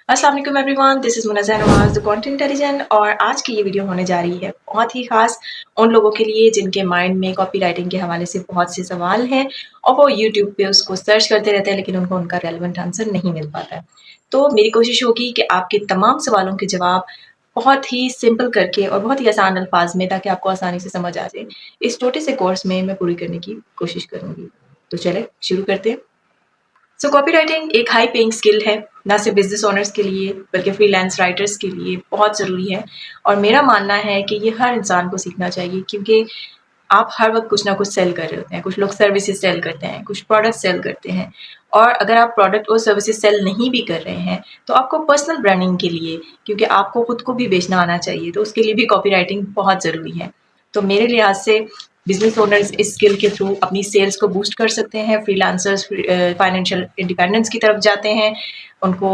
अस्सलाम वालेकुम everyone, this is Munazza Nawaz the content intelligent. और आज की ये वीडियो होने जा रही है बहुत ही ख़ास उन लोगों के लिए जिनके माइंड में कॉपीराइटिंग के हवाले से बहुत से सवाल हैं और वो यूट्यूब पे उसको सर्च करते रहते हैं, लेकिन उनको उनका रेलेवेंट आंसर नहीं मिल पाता है। तो मेरी कोशिश होगी कि आपके तमाम सवालों के जवाब बहुत ही सिंपल करके और बहुत ही आसान अल्फाज में, ताकि आपको आसानी से समझ आ जाए, इस छोटे से कोर्स में मैं पूरी करने की कोशिश करूँगी। तो चलें शुरू करते हैं। सो कॉपीराइटिंग एक हाई पेइंग स्किल है, ना सिर्फ बिजनेस ओनर्स के लिए बल्कि फ्रीलांस राइटर्स के लिए बहुत ज़रूरी है। और मेरा मानना है कि ये हर इंसान को सीखना चाहिए, क्योंकि आप हर वक्त कुछ ना कुछ सेल कर रहे होते हैं। कुछ लोग सर्विसेज सेल करते हैं, कुछ प्रोडक्ट सेल करते हैं। और अगर आप प्रोडक्ट और सर्विसेज सेल नहीं भी कर रहे हैं तो आपको पर्सनल ब्रांडिंग के लिए, क्योंकि आपको खुद को भी बेचना आना चाहिए, तो उसके लिए भी कॉपीराइटिंग बहुत ज़रूरी है। तो मेरे लिहाज से बिजनेस ओनर्स इस स्किल के थ्रू अपनी सेल्स को बूस्ट कर सकते हैं। फ्रीलांसर्स फाइनेंशियल इंडिपेंडेंस की तरफ जाते हैं, उनको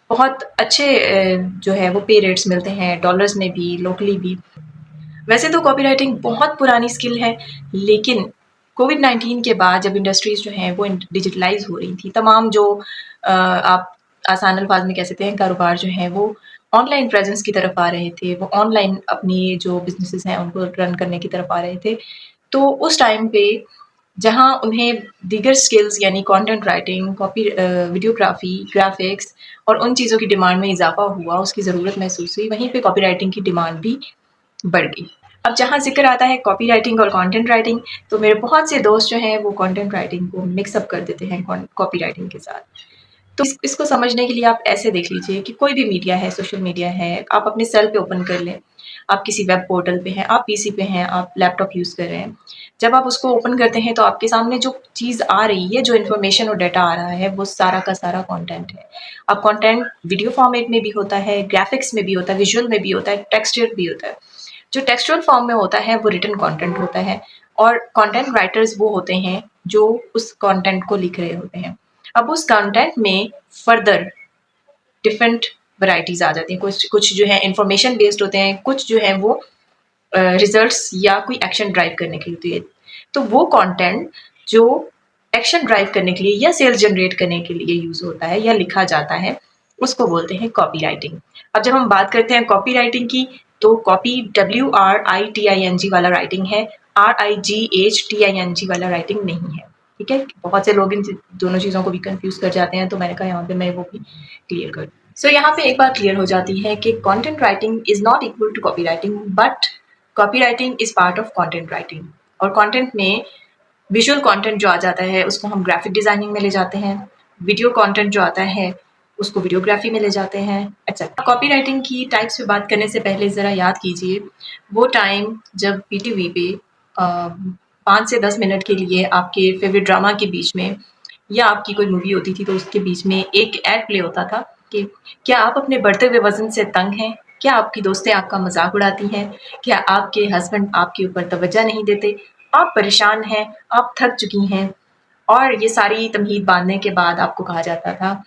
बहुत अच्छे जो है वो पे रेट्स मिलते हैं, डॉलर्स में भी, लोकली भी। वैसे तो कॉपीराइटिंग बहुत पुरानी स्किल है, लेकिन कोविड-19 के बाद जब इंडस्ट्रीज़ जो हैं वो डिजिटलाइज़ हो रही थी, तमाम जो आप आसान अल्फाज में कह सकते हैं कारोबार जो हैं वो ऑनलाइन प्रेज़ेंस की तरफ आ रहे थे, वो ऑनलाइन अपनी जो बिज़नेसेस हैं उनको रन करने की तरफ आ रहे थे। तो उस टाइम पे जहाँ उन्हें दीगर स्किल्स यानी कंटेंट राइटिंग, वीडियोग्राफ़ी, ग्राफ़िक्स और उन चीज़ों की डिमांड में इज़ाफ़ा हुआ, उसकी ज़रूरत महसूस हुई, वहीं पे कॉपीराइटिंग की डिमांड भी बढ़ गई। अब जहाँ ज़िक्र आता है कॉपी राइटिंग और कंटेंट राइटिंग, तो मेरे बहुत से दोस्त जो हैं वो कंटेंट राइटिंग को मिक्स अप कर देते हैं कॉपी राइटिंग के साथ। तो इसको समझने के लिए आप ऐसे देख लीजिए कि कोई भी मीडिया है, सोशल मीडिया है, आप अपने सेल पे ओपन कर लें। आप किसी वेब पोर्टल पे हैं, आप पीसी पे हैं, आप लैपटॉप यूज़ कर रहे हैं। जब आप उसको ओपन करते हैं तो आपके सामने जो चीज़ आ रही है, जो इन्फॉर्मेशन और डाटा आ रहा है, वो सारा का सारा कंटेंट है। अब कंटेंट वीडियो फॉर्मेट में भी होता है, ग्राफ़िक्स में भी होता है, विजुअल में भी होता है, टेक्सचर भी होता है। जो टेक्सचुअल फॉर्म में होता है वो रिटन कंटेंट होता है, और कंटेंट राइटर्स वो होते हैं जो उस कंटेंट को लिख रहे होते हैं। अब उस कंटेंट में फर्दर डिफरेंट वैराइटीज आ जाती हैं। कुछ कुछ जो है इंफॉर्मेशन बेस्ड होते हैं, कुछ जो है वो रिजल्ट्स या कोई एक्शन ड्राइव करने के लिए होती है। तो वो कंटेंट जो एक्शन ड्राइव करने के लिए या सेल्स जनरेट करने के लिए यूज होता है या लिखा जाता है, उसको बोलते हैं कॉपी राइटिंग। अब जब हम बात करते हैं कॉपी राइटिंग की, तो कॉपी WRITING वाला राइटिंग है, RIGHTING वाला राइटिंग नहीं है। ठीक है, बहुत से लोग इन दोनों चीज़ों को भी कंफ्यूज कर जाते हैं, तो मैंने कहा यहाँ पे मैं वो भी क्लियर कर दूँ। सो यहाँ पे एक बात क्लियर हो जाती है कि content writing is not equal to copy writing, but copy writing is part of content writing. और कंटेंट में विजुअल कंटेंट जो आ जाता है उसको हम ग्राफिक डिजाइनिंग में ले जाते हैं, वीडियो कंटेंट जो आता है उसको वीडियोग्राफी में ले जाते हैं, एक्सेट्रा। कॉपी राइटिंग की टाइप्स पे बात करने से पहले ज़रा याद कीजिए वो टाइम जब पीटीवी पे 5 से 10 मिनट के लिए आपके फेवरेट ड्रामा के बीच में या आपकी कोई मूवी होती थी तो उसके बीच में एक ऐड प्ले होता था कि क्या आप अपने बढ़ते हुए वजन से तंग हैं, क्या आपकी दोस्तें आपका मजाक उड़ाती हैं, क्या आपके हस्बैंड आपके ऊपर तवज्जो नहीं देते, आप परेशान हैं, आप थक चुकी हैं। और ये सारी तमहीद बांधने के बाद आपको कहा जाता था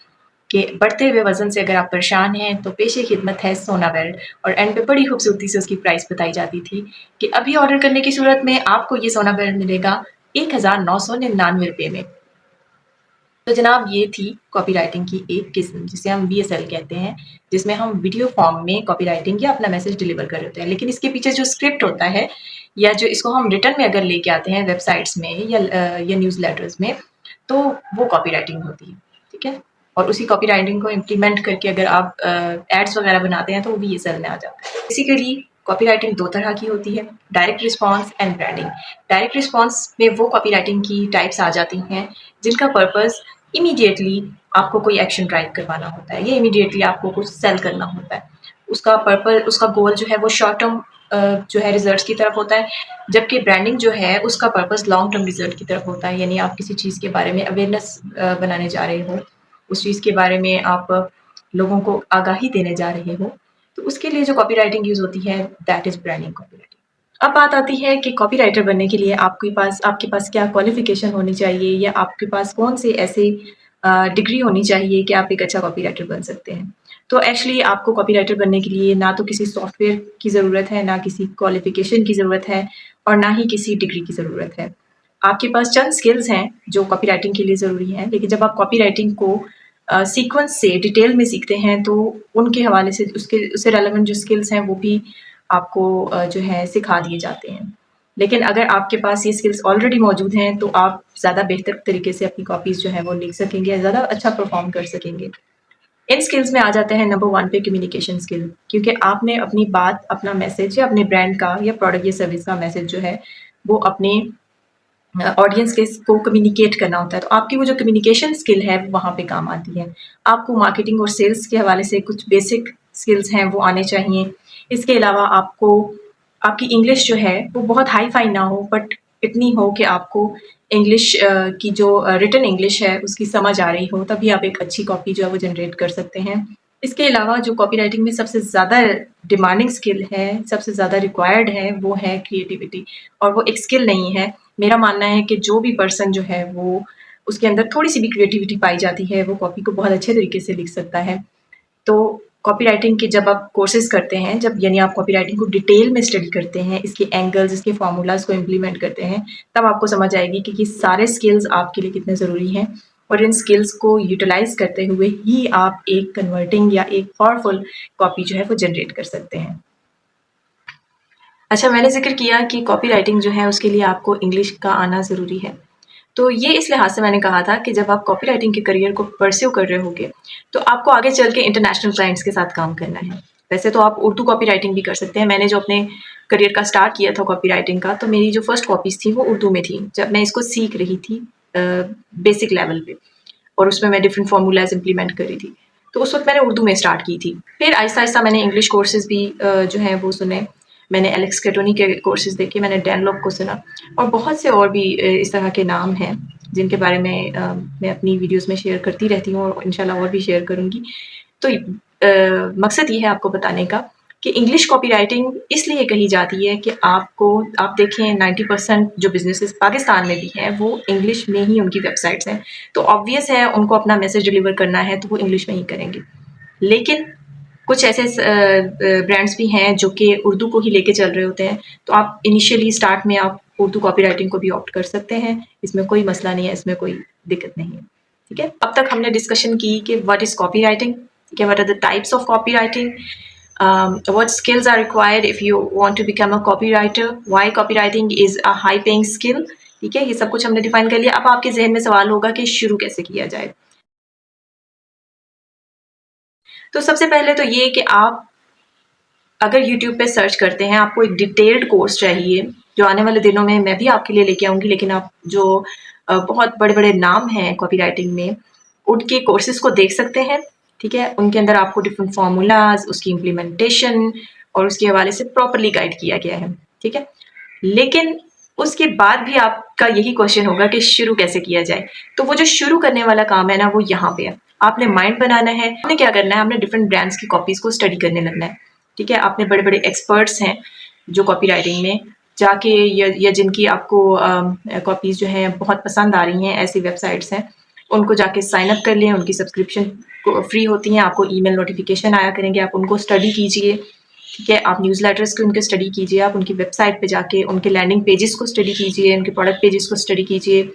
कि बढ़ते हुए वजन से अगर आप परेशान हैं तो पेशे खिदमत है सोना बेल्ट। और एंड पे बड़ी खूबसूरती से उसकी प्राइस बताई जाती थी कि अभी ऑर्डर करने की सूरत में आपको ये सोना बेल्ट मिलेगा 1999 में। तो जनाब ये थी कॉपी राइटिंग की एक किस्म, जिसे हम VSL कहते हैं, जिसमें हम वीडियो फॉर्म में कॉपी राइटिंग या अपना मैसेज डिलीवर कर रहे होते हैं। लेकिन इसके पीछे जो स्क्रिप्ट होता है या जो इसको हम रिटर्न में अगर लेके आते हैं वेबसाइट्स में या न्यूज़ लेटर्स में, तो वो कॉपी राइटिंग होती है। ठीक है, और उसी कॉपी राइटिंग को इम्प्लीमेंट करके अगर आप एड्स वगैरह बनाते हैं तो वो VSL में आ जाता है। बेसिकली कॉपी राइटिंग दो तरह की होती है, direct response and branding. Direct response में वो कॉपी राइटिंग की टाइप्स आ जाती हैं जिनका पर्पस इमीडिएटली आपको कोई एक्शन ड्राइव करवाना होता है या इमीडिएटली आपको कुछ सेल करना होता है। उसका पर्पस, उसका गोल जो है वो शॉर्ट टर्म जो है रिजल्ट्स की तरफ होता है, जबकि ब्रांडिंग जो है उसका पर्पस लॉन्ग टर्म रिजल्ट की तरफ होता है। यानी आप किसी चीज़ के बारे में अवेयरनेस बनाने जा रहे हो, उस चीज़ के बारे में आप लोगों को आगाही देने जा रहे हो, तो उसके लिए जो कॉपी राइटिंग यूज़ होती है that is branding copy writing. अब बात आती है कि कॉपी राइटर बनने के लिए आपके पास क्या क्वालिफिकेशन होनी चाहिए या आपके पास कौन से ऐसे डिग्री होनी चाहिए कि आप एक अच्छा कॉपी राइटर बन सकते हैं। तो एक्चुअली आपको कॉपी राइटर बनने के लिए ना तो किसी सॉफ्टवेयर की ज़रूरत है, ना किसी क्वालिफिकेशन की ज़रूरत है, और ना ही किसी डिग्री की ज़रूरत है। आपके पास चंद स्किल्स हैं जो कॉपी राइटिंग के लिए ज़रूरी हैं, लेकिन जब आप कॉपी राइटिंग को सीक्वेंस से डिटेल में सीखते हैं तो उनके हवाले से उससे रेलेवेंट जो स्किल्स हैं वो भी आपको जो है सिखा दिए जाते हैं। लेकिन अगर आपके पास ये स्किल्स ऑलरेडी मौजूद हैं तो आप ज़्यादा बेहतर तरीके से अपनी कॉपीज़ जो है वो लिख सकेंगे, ज़्यादा अच्छा परफॉर्म कर सकेंगे। इन स्किल्स में आ जाते हैं नंबर 1 पे कम्युनिकेशन स्किल, क्योंकि आपने अपनी बात, अपना मैसेज या अपने ब्रांड का या प्रोडक्ट या सर्विस का मैसेज जो है वो अपने ऑडियंस के को कम्युनिकेट करना होता है। तो आपकी वो जो कम्युनिकेशन स्किल है वो वहाँ पे काम आती है। आपको मार्केटिंग और सेल्स के हवाले से कुछ बेसिक स्किल्स हैं वो आने चाहिए। इसके अलावा आपको आपकी इंग्लिश जो है वो बहुत हाई-फाई ना हो, बट इतनी हो कि आपको इंग्लिश की जो रिटन इंग्लिश है उसकी समझ आ रही हो, तभी आप एक अच्छी कॉपी जो है वो जनरेट कर सकते हैं। इसके अलावा जो कॉपी राइटिंग में सबसे ज़्यादा डिमांडिंग स्किल है, सबसे ज़्यादा रिक्वायर्ड है, वो है क्रिएटिविटी, और वो एक स्किल नहीं है। मेरा मानना है कि जो भी पर्सन जो है वो उसके अंदर थोड़ी-सी भी क्रिएटिविटी पाई जाती है, वो कॉपी को बहुत अच्छे तरीके से लिख सकता है। तो कॉपी राइटिंग के जब आप कोर्सेज़ करते हैं, जब यानी आप कॉपी राइटिंग को डिटेल में स्टडी करते हैं, इसके एंगल्स, इसके फ़ॉर्मूलाज़ को इम्प्लीमेंट करते हैं, तब आपको समझ आएगी कि ये सारे स्किल्स आपके लिए कितने ज़रूरी हैं, और इन स्किल्स को यूटिलाइज़ करते हुए ही आप एक कन्वर्टिंग या एक पावरफुल कॉपी जो है वो जनरेट कर सकते हैं। अच्छा, मैंने ज़िक्र किया कि कॉपी राइटिंग जो है उसके लिए आपको इंग्लिश का आना ज़रूरी है। तो ये इस लिहाज से मैंने कहा था कि जब आप कॉपी राइटिंग के करियर को परस्यू कर रहे होगे, तो आपको आगे चल के इंटरनेशनल क्लाइंट्स के साथ काम करना है। वैसे तो आप उर्दू कॉपी राइटिंग भी कर सकते हैं। मैंने जो अपने करियर का स्टार्ट किया था कॉपी राइटिंग का, तो मेरी जो फर्स्ट कॉपीज़ थी वो उर्दू में थी, जब मैं इसको सीख रही थी बेसिक लेवल पे, और उसमें मैं डिफरेंट फार्मूलाज़ इम्प्लीमेंट कर रही थी। तो उस वक़्त मैंने उर्दू में स्टार्ट की थी। फिर आहिस्ता-आहिस्ता मैंने इंग्लिश कोर्सेज़ भी जो हैं वो सुने। मैंने एलेक्स कैटोनी के कोर्सेज़ देखे, मैंने डैन लॉक को सुना, और बहुत से और भी इस तरह के नाम हैं जिनके बारे में मैं अपनी वीडियोज़ में शेयर करती रहती हूँ, और इंशाल्लाह और भी शेयर करूँगी। तो मकसद ये है आपको बताने का कि इंग्लिश कॉपी राइटिंग इसलिए कही जाती है कि आप देखें 90% जो बिज़नेसेस पाकिस्तान में भी हैं वो इंग्लिश में ही उनकी वेबसाइट्स हैं। तो ऑब्वियस है उनको अपना मैसेज डिलीवर करना है तो वो इंग्लिश में ही करेंगे। लेकिन कुछ ऐसे ब्रांड्स भी हैं जो कि उर्दू को ही लेके चल रहे होते हैं, तो आप इनिशियली स्टार्ट में आप उर्दू कॉपी राइटिंग को भी ऑप्ट कर सकते हैं। इसमें कोई मसला नहीं है, इसमें कोई दिक्कत नहीं है। ठीक है? अब तक हमने डिस्कशन की कि व्हाट इज़ कॉपी राइटिंग, ठीक है, what are the types of copy writing, what skills are required if you want to become a copywriter, why copywriting is a high paying skill। ठीक है, ये सब कुछ हमने डिफाइन कर लिया। अब आपके जहन में सवाल होगा कि शुरू कैसे किया जाए। तो सबसे पहले तो ये कि आप अगर यूट्यूब पे सर्च करते हैं, आपको एक डिटेल्ड कोर्स चाहिए, जो आने वाले दिनों में मैं भी आपके लिए लेके आऊँगी, लेकिन आप जो बहुत बड़े-बड़े नाम हैं कॉपी राइटिंग में, उनके कोर्सेज़ को देख सकते हैं, ठीक है? उनके अंदर आपको डिफरेंट फ़ॉर्मूलाज़, उसकी इम्प्लीमेंटेशन और उसके हवाले से प्रॉपर्ली गाइड किया गया है, ठीक है? लेकिन उसके बाद भी आपका यही क्वेश्चन होगा कि शुरू कैसे किया जाए? तो वो जो शुरू करने वाला काम है ना, वो यहाँ पे है। आपने माइंड बनाना है, आपने क्या करना है, आपने डिफरेंट ब्रांड्स की कॉपीज़ को स्टडी करने लगना है, ठीक है? आपने बड़े-बड़े एक्सपर्ट्स हैं जो कॉपी राइटिंग में जाके या जिनकी आपको कॉपीज़ जो हैं बहुत पसंद आ रही हैं, ऐसी वेबसाइट्स हैं, उनको जाके साइन अप कर लें, उनकी सब्सक्रिप्शन फ्री होती हैं, आपको ईमेल नोटिफिकेशन आया करेंगे, आप उनको स्टडी कीजिए, ठीक है? आप न्यूज़लेटर्स की उनके स्टडी कीजिए, आप उनकी वेबसाइट पे जाके उनके लैंडिंग पेजेस को स्टडी कीजिए, उनके प्रोडक्ट पेजेस को स्टडी कीजिए,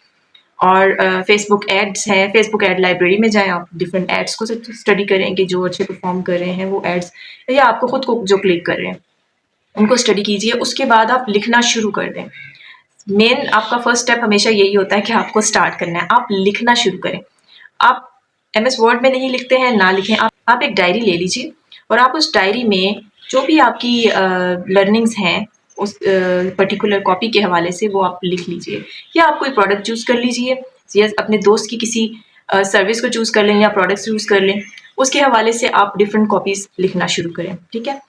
और फेसबुक एड्स हैं, फेसबुक एड लाइब्रेरी में जाएँ, आप डिफरेंट एड्स को स्टडी करें कि जो अच्छे परफॉर्म कर रहे हैं वो एड्स, या आपको खुद को जो क्लिक कर रहे हैं उनको स्टडी कीजिए। उसके बाद आप लिखना शुरू कर दें। मेन आपका फर्स्ट स्टेप हमेशा यही होता है कि आपको स्टार्ट करना है, आप लिखना शुरू करें। आप एमएस वर्ड में नहीं लिखते हैं, ना लिखें, आप एक डायरी ले लीजिए, और आप उस डायरी में जो भी आपकी लर्निंग्स हैं उस पर्टिकुलर कॉपी के हवाले से वो आप लिख लीजिए, या आप कोई प्रोडक्ट चूज़ कर लीजिए, या अपने दोस्त की किसी सर्विस को चूज़ कर लें या प्रोडक्ट्स चूज़ कर लें, उसके हवाले से आप डिफरेंट कॉपीज़ लिखना शुरू करें, ठीक है?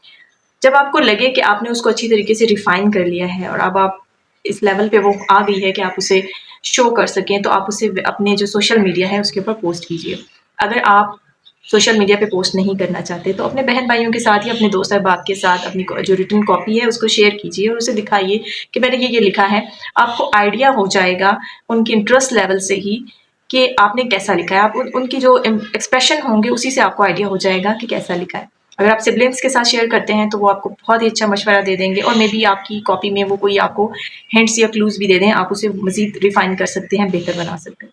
जब आपको लगे कि आपने उसको अच्छी तरीके से रिफ़ाइन कर लिया है और अब आप इस लेवल पे वो आ गई है कि आप उसे शो कर सकें, तो आप उसे अपने जो सोशल मीडिया है उसके ऊपर पोस्ट कीजिए। अगर आप सोशल मीडिया पे पोस्ट नहीं करना चाहते, तो अपने बहन-भाइयों के साथ या अपने दोस्त अहबाब के साथ अपनी जो रिटन कॉपी है उसको शेयर कीजिए और उसे दिखाइए कि मैंने ये लिखा है। आपको आइडिया हो जाएगा उनके इंटरेस्ट लेवल से ही कि आपने कैसा लिखा है। आप उनकी जो एक्सप्रेशन होंगे उसी से आपको आइडिया हो जाएगा कि कैसा लिखा है। अगर आप सिबलिंग्स के साथ शेयर करते हैं तो वो आपको बहुत ही अच्छा मशवरा दे देंगे, और मे बी आपकी कॉपी में वो कोई आपको हिंट्स या क्लूज़ भी दे दें, आप उसे मज़ीद रिफ़ाइन कर सकते हैं, बेहतर बना सकते हैं।